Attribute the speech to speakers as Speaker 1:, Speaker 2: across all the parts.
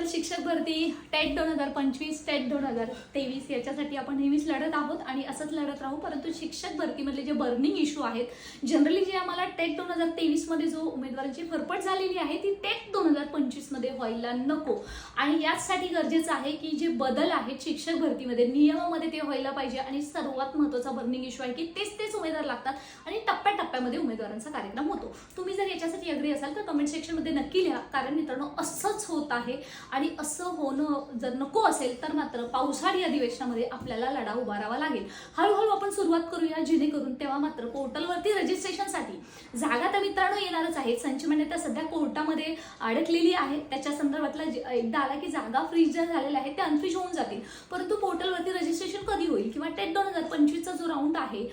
Speaker 1: शिक्षक भरती TET 2025 TET 2023 याच्यासाठी आपण नेहमीच लढत आहोत आणि असंच लढत राहू. परंतु शिक्षक भरतीमधले जे बर्निंग इश्यू आहेत जनरली जे आम्हाला टेट 2023 मध्ये जो उमेदवारांची फरफट झालेली आहे ती टेट 2025 मध्ये व्हायला नको. आणि याचसाठी गरजेचं आहे की जे बदल आहेत शिक्षक भरतीमध्ये नियमामध्ये ते व्हायला पाहिजे. आणि सर्वात महत्त्वाचा बर्निंग इश्यू आहे की तेच उमेदवार लागतात आणि टप्प्याटप्प्यामध्ये उमेदवारांचा कार्यक्रम होतो. तुम्ही जर याच्यासाठी अग्री असाल तर कमेंट सेक्शनमध्ये नक्की लिहा. कारण मित्रांनो असंच होत आहे आणि असं होणं जर नको असेल तर मात्र पावसाळी अधिवेशनामध्ये आपल्याला लढा उभारावा लागेल. हळूहळू आपण सुरुवात करूया जेणेकरून तेव्हा मात्र पोर्टलवरती रजिस्ट्रेशनसाठी जागा तर मित्रांनो येणारच आहे. संच मान्यता सध्या कोर्टामध्ये अडकलेली आहे. त्याच्या संदर्भातला एकदा आला की जागा फ्रीज ज्या झालेल्या आहेत त्या अनफ्रीज होऊन जातील. परंतु पोर्टलवरती रजिस्ट्रेशन कधी होईल किंवा टेट 2025चा जो राऊंड आहे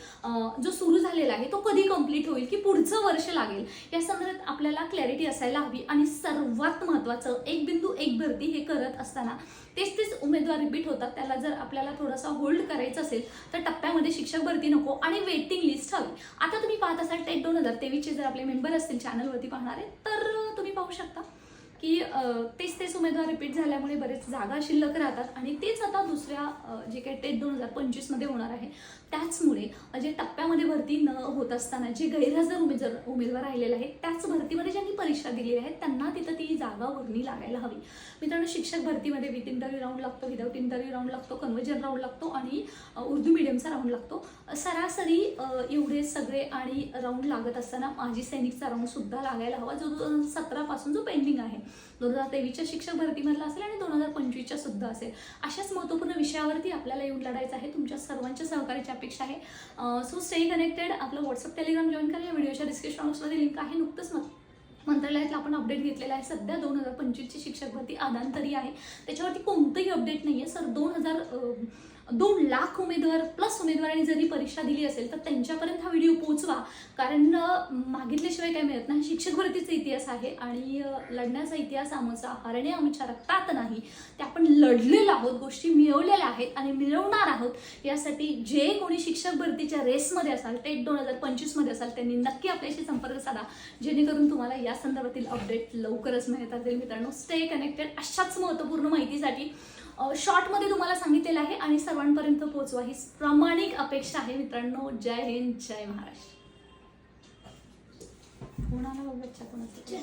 Speaker 1: जो सुरू झालेला आहे तो कधी कंप्लीट होईल की पुढचं वर्ष लागेल या संदर्भात आपल्याला क्लॅरिटी असायला हवी. आणि सर्वात महत्त्वाचं एक बिंदू एक भरती हे करत असताना तेच उमेदवार रिपीट होतात. त्याला जर आपल्याला थोडासा होल्ड करायचं असेल तर टप्प्यामध्ये शिक्षक भरती नको आणि वेटिंग लिस्ट हवी. आता तुम्ही पाहत असाल टेट 2023चे जर आपले मेंबर असतील चॅनलवरती पाहणारे तर तुम्ही पाहू शकता की तेच उमेदवार रिपीट झाल्यामुळे बरेच जागा शिल्लक राहतात आणि तेच आता दुसऱ्या जे काही टेट 2025 मध्ये होणार आहे त्याचमुळे जे टप्प्यामध्ये भरती न होत असताना जे गैरहजर उमेदवार राहिलेले आहेत त्याच भरतीमध्ये ज्यांनी परीक्षा दिली आहे त्यांना तिथं ती जागा वर्णी लागायला हवी. मित्रांनो शिक्षक भरतीमध्ये विथ इंटरव्ह्यू राऊंड लागतो, विदाऊट इंटरव्ह्यू राऊंड लागतो, कन्वर्जन राऊंड लागतो आणि उर्दू मीडियमचा राऊंड लागतो. सरासरी एवढे सगळे आणि राऊंड लागत असताना माजी सैनिकचा राऊंड सुद्धा लागायला हवा जो 2017 पासून जो पेंडिंग आहे 2023च्या शिक्षक भरतीमधला असेल आणि 2025च्या सुद्धा असेल. अशाच महत्त्वपूर्ण विषयावरती आपल्याला येऊन लढायचं आहे. तुमच्या सर्वांच्या सहकार्याची अपेक्षा आहे. So stay connected. आपलं व्हॉट्सअप टेलिग्राम जॉईन करा. या व्हिडिओच्या डिस्क्रिप्शन बॉक्समध्ये लिंक आहे. नुकतंच मंत्रालयातला आपण अपडेट घेतलेला आहे. सध्या 2025ची शिक्षक भरती आदांतरी आहे. त्याच्यावरती कोणतंही अपडेट नाही आहे सर. 2 लाख उमेदवार प्लस उमेदवारांनी जरी परीक्षा दिली असेल तर त्यांच्यापर्यंत हा व्हिडिओ पोहोचवा. कारण मागितल्याशिवाय काय मिळत नाही. शिक्षक भरतीचा इतिहास आहे आणि लढण्याचा इतिहास आमचा हरणे आमच्या रक्तात नाही. ते आपण लढलेलो आहोत, गोष्टी मिळवलेल्या आहेत आणि मिळवणार आहोत. यासाठी जे कोणी शिक्षक भरतीच्या रेसमध्ये असाल टेट 2025 मध्ये असाल त्यांनी नक्की आपल्याशी संपर्क साधा जेणेकरून तुम्हाला या संदर्भातील अपडेट लवकरच मिळतात जाईल. मित्रांनो स्टे कनेक्टेड. अशाच महत्त्वपूर्ण माहितीसाठी शॉर्टमध्ये तुम्हाला सांगितलेलं आहे आणि सर्वांपर्यंत पोहोचवा ही प्रामाणिक अपेक्षा आहे. मित्रांनो जय हिंद जय महाराष्ट्र. कोणाला बघा कोणाचं